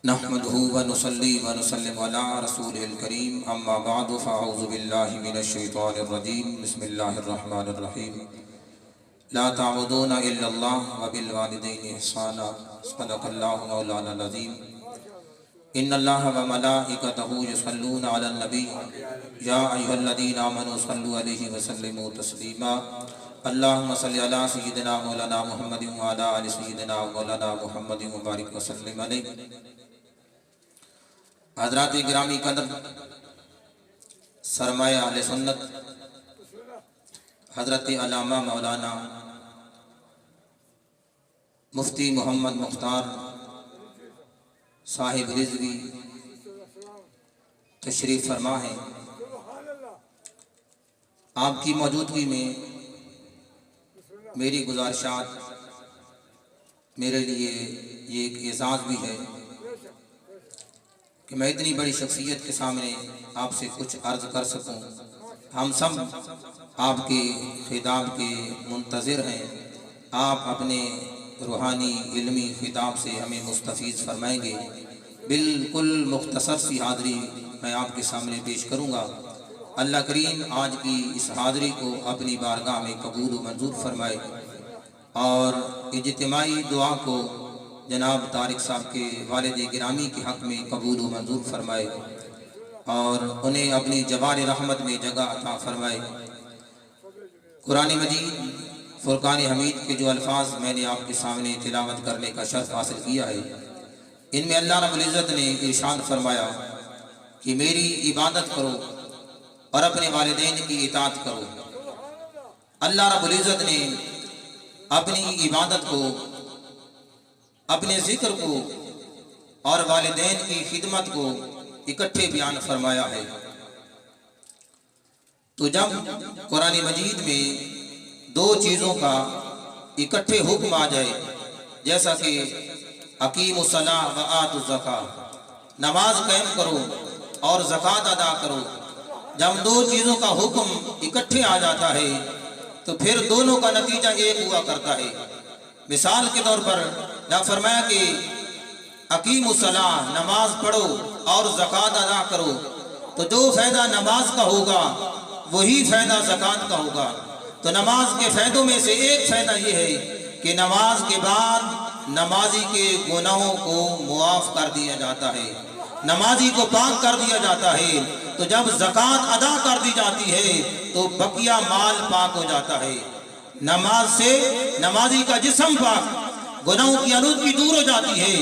نحمده ونصلي ونسلم على رسوله الكريم اما بعد فاعوذ بالله من الشيطان الرجيم بسم الله الرحمن الرحيم لا تعبدون الا الله وبالوالدين احسانا صدق الله مولانا العظيم ان الله وملائكته يصلون على النبي يا ايها الذين امنوا صلوا عليه وسلموا تسليما اللهم صل على سيدنا مولانا محمد وعلى ال سيدنا مولانا محمد وبارك وسلم عليه۔ حضرات گرامی قدر، سرمایہ اہل سنت حضرت علامہ مولانا مفتی محمد مختار صاحب رضوی تشریف فرما ہے۔ آپ کی موجودگی میں میری گزارشات میرے لیے یہ ایک اعزاز بھی ہے کہ میں اتنی بڑی شخصیت کے سامنے آپ سے کچھ عرض کر سکوں۔ ہم سب آپ کے خطاب کے منتظر ہیں، آپ اپنے روحانی علمی خطاب سے ہمیں مستفیض فرمائیں گے۔ بالکل مختصر سی حاضری میں آپ کے سامنے پیش کروں گا۔ اللہ کریم آج کی اس حاضری کو اپنی بارگاہ میں قبول و منظور فرمائے اور اجتماعی دعا کو جناب طارق صاحب کے والد گرامی کے حق میں قبول و منظور فرمائے اور انہیں اپنی جوار رحمت میں جگہ عطا فرمائے۔ قرآن مجید فرقان حمید کے جو الفاظ میں نے آپ کے سامنے تلاوت کرنے کا شرف حاصل کیا ہے، ان میں اللہ رب العزت نے ارشاد فرمایا کہ میری عبادت کرو اور اپنے والدین کی اطاعت کرو۔ اللہ رب العزت نے اپنی عبادت کو، اپنے ذکر کو اور والدین کی خدمت کو اکٹھے بیان فرمایا ہے۔ تو جب قرآن مجید میں دو چیزوں کا اکٹھے حکم آ جائے، جیسا کہ اقیموا الصلاۃ وآتوا الزکاۃ، نماز قائم کرو اور زکوٰۃ ادا کرو، جب دو چیزوں کا حکم اکٹھے آ جاتا ہے تو پھر دونوں کا نتیجہ ایک ہوا کرتا ہے۔ مثال کے طور پر جب فرمایا کہ اقیموا الصلاۃ، نماز پڑھو اور زکوٰۃ ادا کرو، تو جو فائدہ نماز کا ہوگا وہی فائدہ زکوٰۃ کا ہوگا۔ تو نماز کے فائدوں میں سے ایک فائدہ یہ ہے کہ نماز کے بعد نمازی کے گناہوں کو معاف کر دیا جاتا ہے، نمازی کو پاک کر دیا جاتا ہے۔ تو جب زکوٰۃ ادا کر دی جاتی ہے تو بقیہ مال پاک ہو جاتا ہے۔ نماز سے نمازی کا جسم پاک، گناہوں کی آلودگی دور ہو جاتی ہے۔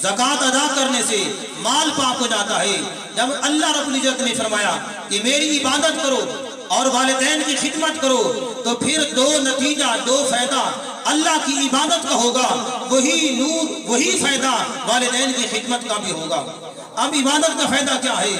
زکوٰۃ ادا کرنے سے مال پاک ہو جاتا ہے۔ جب اللہ رب العزت نے فرمایا کہ میری عبادت کرو اور والدین کی خدمت کرو، تو پھر دو نتیجہ، دو فائدہ اللہ کی عبادت کا ہوگا، وہی نور، وہی فائدہ والدین کی خدمت کا بھی ہوگا۔ اب عبادت کا فائدہ کیا ہے؟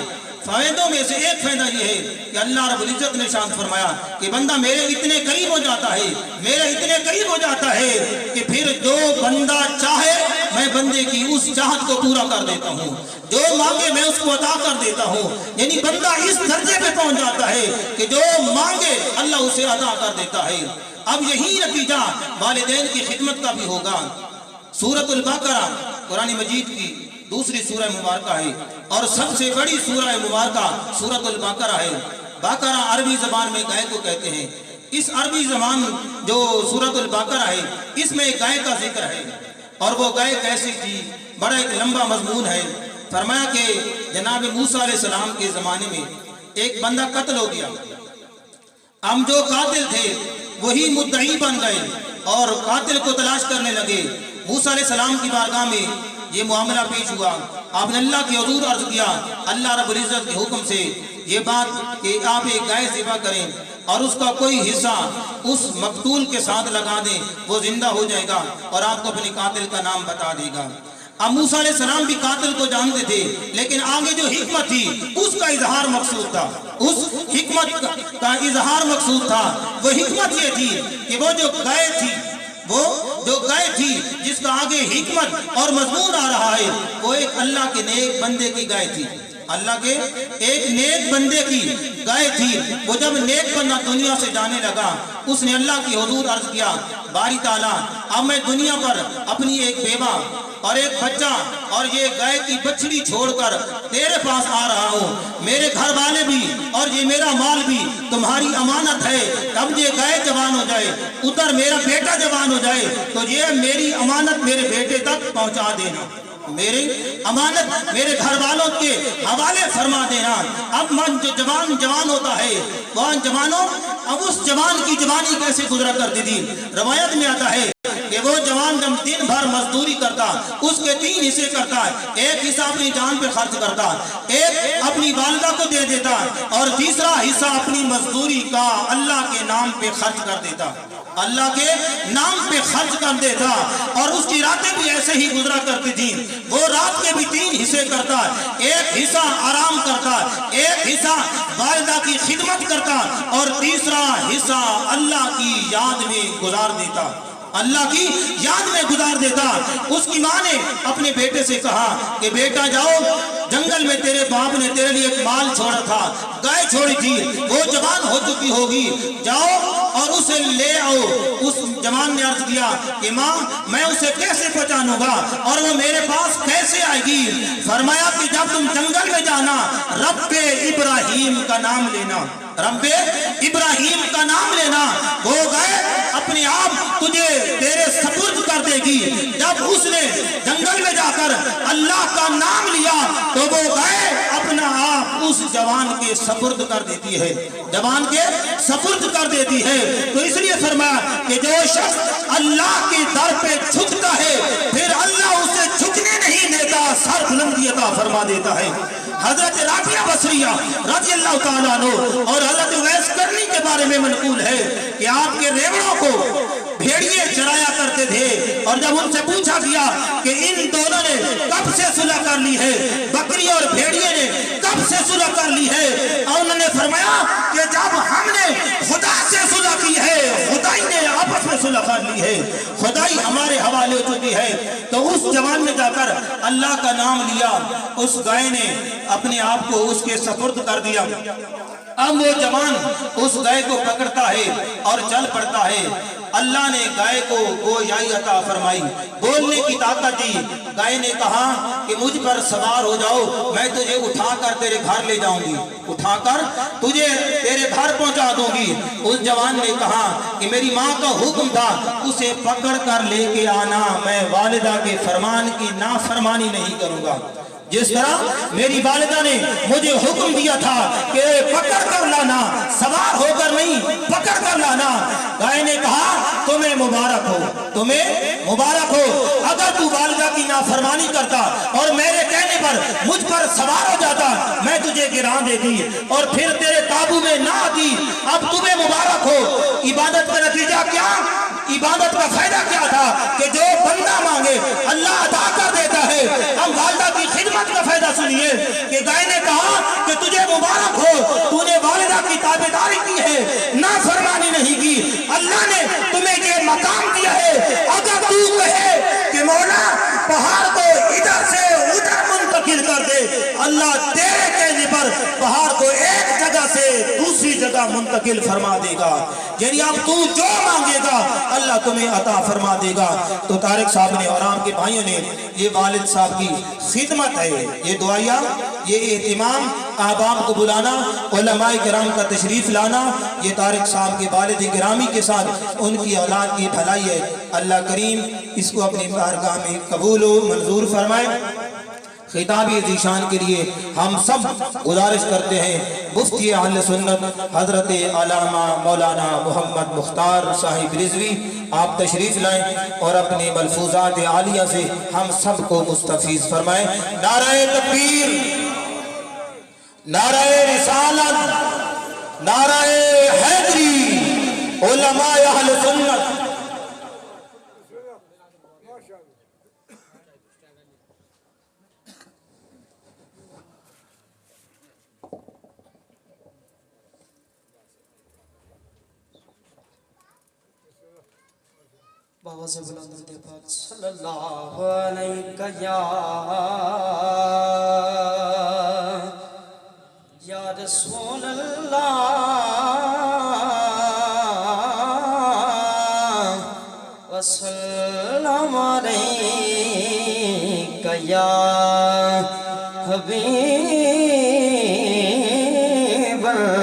فائدوں میں سے ایک فائدہ یہ ہے کہ اللہ رب العزت نے ارشاد فرمایا کہ بندہ میرے اتنے قریب ہو جاتا ہے، میرے اتنے قریب ہو جاتا ہے کہ پھر جو بندہ چاہے میں بندے کی اس چاہت کو پورا کر دیتا ہوں، جو مانگے میں اس کو عطا کر دیتا ہوں۔ یعنی بندہ اس درجے پہ پہنچ جاتا ہے کہ جو مانگے اللہ اسے عطا کر دیتا ہے۔ اب یہی نتیجہ والدین کی خدمت کا بھی ہوگا۔ سورۃ البقرہ قرآن مجید کی دوسری سورہ مبارکہ ہے اور سب سے بڑی سورہ مبارکہ سورۃ البقرہ ہے۔ بقرہ عربی زبان میں گائے کو کہتے ہیں۔ اس عربی زبان جو سورۃ البقرہ ہے، اس میں ایک گائے کا ذکر ہے، اور وہ گائے کیسی تھی؟ بڑا ایک لمبا مضمون ہے۔ فرمایا کہ جناب موسیٰ علیہ السلام کے زمانے میں ایک بندہ قتل ہو گیا۔ ہم جو قاتل تھے وہی مدعی بن گئے اور قاتل کو تلاش کرنے لگے۔ موسیٰ علیہ السلام کی بارگاہ میں یہ معاملہ پیش ہوا۔ آپ نے اللہ کی حضور عرض کیا، اللہ رب العزت کے حکم سے یہ بات کہ آپ ایک گائے ذبح کریں اور اس کا کوئی حصہ اس مقتول کے ساتھ لگا دیں، وہ زندہ ہو جائے گا اور آپ کو اپنے قاتل کا نام بتا دے گا۔ اب موسیٰ علیہ السلام بھی قاتل کو جانتے تھے، لیکن آگے جو حکمت تھی اس کا اظہار مقصود تھا، اس حکمت کا اظہار مقصود تھا۔ وہ حکمت یہ تھی کہ وہ جو گائے تھی جس کا آگے حکمت اور مضمون آ رہا ہے، وہ ایک اللہ کے نیک بندے کی گائے تھی، اللہ کے ایک نیک بندے کی گائے تھی۔ وہ جب نیک بندہ دنیا سے جانے لگا، اس نے اللہ کی حضور عرض کیا، باری تعالیٰ اب میں دنیا پر اپنی ایک بیوہ اور ایک بچہ اور یہ گائے کی بچڑی چھوڑ کر تیرے پاس آ رہا ہوں. میرے گھر والے بھی اور یہ میرا مال بھی تمہاری امانت ہے. اب یہ گائے جوان ہو جائے, ادھر میرا بیٹا جوان ہو جائے تو یہ میری امانت میرے بیٹے تک پہنچا دینا, میری امانت میرے گھر والوں کے حوالے فرما دینا. اب من جو جوان ہوتا ہے وہ جوانوں اب اس جوان کی جوانی کیسے گزرا کرتی تھی. روایت میں آتا ہے کہ وہ جوان جب دن بھر مزدوری کرتا اس کے 3 حصے کرتا, ایک حصہ اپنی جان پہ خرچ کرتا, ایک اپنی والدہ کو دے دیتا اور تیسرا حصہ اپنی مزدوری کا اللہ کے نام پہ خرچ کر دیتا, اللہ کے نام پہ خرچ کر دیتا. اور اس کی راتیں بھی ایسے ہی گزرا کرتی تھی. وہ رات کے بھی 3 حصے کرتا, ایک حصہ آرام کرتا, ایک حصہ والدہ کی خدمت کرتا اور تیسرا حصہ اللہ کی یاد میں گزار دیتا, اللہ کی یاد میں گزار دیتا. اس کی ماں نے اپنے بیٹے سے کہا کہ بیٹا جاؤ, جنگل میں تیرے باپ نے تیرے لیے ایک مال چھوڑا تھا, گائے چھوڑی تھی, وہ جوان ہو چکی ہوگی, جاؤ اور اسے لے آؤ. اس جوان نے عرض کیا کہ ماں میں اسے کیسے پہچانوں گا اور وہ میرے پاس کیسے آئے گی. فرمایا کہ جب تم جنگل میں جانا رب ابراہیم کا نام لینا, رب ابراہیم کا نام لینا, وہ گائے اپنے آپ تجھے تیرے سپرد کر دے گی. جب اس نے جنگل میں جا کر اللہ کا نام لیا تو وہ گائے اپنا آپ اس جوان کے سپرد کر دیتی ہے, جوان کے سپرد کر دیتی ہے. تو اس لیے فرمایا کہ جو شخص اللہ کے در پہ جھکتا ہے پھر اللہ اسے جھکنے نہیں دیتا, سر بلندی عطا فرما دیتا ہے. حضرت رافعہ بصریہ رضی اللہ تعالیٰ عنہ اور حضرت اویس کرنی کے بارے میں منقول ہے کہ آپ کے ریوڑوں کو بھیڑیے چرایا کرتے تھے, اور جب ان سے پوچھا گیا کہ ان دونوں نے کب سے صلح کر لی ہے, بکری اور بھیڑیے نے کب سے صلح کر لی ہے, اور انہوں نے فرمایا کہ جب ہم نے خدا سے صلح کی ہے خدائی نے آپس میں صلح کر لی ہے, خدائی ہمارے حوالے ہو چکی ہے. تو اس جوان نے جا کر اللہ کا نام لیا, اس گائے نے اپنے آپ کو اس کے سپرد کر دیا. اب وہ جوان اس گائے کو پکڑتا ہے اور چل پڑتا ہے. اللہ نے گائے کو گویائی عطا فرمائی, بولنے کی طاقت دی. گائے نے کہا کہ مجھ پر سوار ہو جاؤ, میں تجھے اٹھا کر تیرے گھر لے جاؤں گی, اٹھا کر تجھے تیرے گھر پہنچا دوں گی. اس جوان نے کہا کہ میری ماں کا حکم تھا اسے پکڑ کر لے کے آنا, میں والدہ کے فرمان کی نافرمانی نہیں کروں گا. جس طرح میری والدہ نے مجھے حکم دیا تھا کہ پکڑ کر لانا, سوار ہو کر نہیں پکڑ کر لانا. گائے نے کہا تمہیں مبارک ہو, تمہیں مبارک ہو, اگر تو والدہ کی نافرمانی کرتا اور میرے کہنے پر مجھ پر سوار ہو جاتا میں تجھے گراں دیتی اور پھر تیرے قابو میں نہ آتی. اب تمہیں مبارک ہو. عبادت کا نتیجہ کیا, عبادت کا فائدہ کیا تھا کہ جو بندہ مانگے اللہ عطا کر دیتا ہے. ہم والدہ کی خدمت کا فائدہ سنیے کہ گائے نے کہا کہ تجھے مبارک ہو, تو نے والدہ کی تابعداری کی ہے, نافرمانی نہیں کی. اللہ نے تمہیں یہ مقام دیا ہے. اگر تو کہے کہ مولا پہاڑ کو ادھر سے ادھر منتقل کر دے, اللہ تیرے کہنے پر پہاڑ کو ایک جگہ سے دوسری جگہ منتقل فرما دے گا. یعنی اب تو جو مانگے گا اللہ تمہیں عطا فرما دے گا. تو طارق صاحب نے اور آپ کے بھائیوں نے یہ والد صاحب کی خدمت ہے, یہ دعائیہ, یہ اہتمام, احباب کو بلانا, علماء کرام کا تشریف لانا, یہ طارق صاحب کے والد گرامی کے ساتھ ان کی اولاد کی بھلائی ہے. اللہ کریم اس کو اپنی بارگاہ میں قبول و منظور فرمائے. خطابی ذیشان کے لیے ہم سب گزارش کرتے ہیں مفتی اہل سنت حضرت علامہ مولانا محمد مختار صاحب رضوی, آپ تشریف لائیں اور اپنے ملفوظات عالیہ سے ہم سب کو مستفیض فرمائیں. نعرہ تکبیر, نعرہ رسالت, نعرہ حیدری, علماء اہل سنت. باواز بلند دے پاک صلی اللہ علیہ یا رسول اللہ وسلم علیہ یا حبیب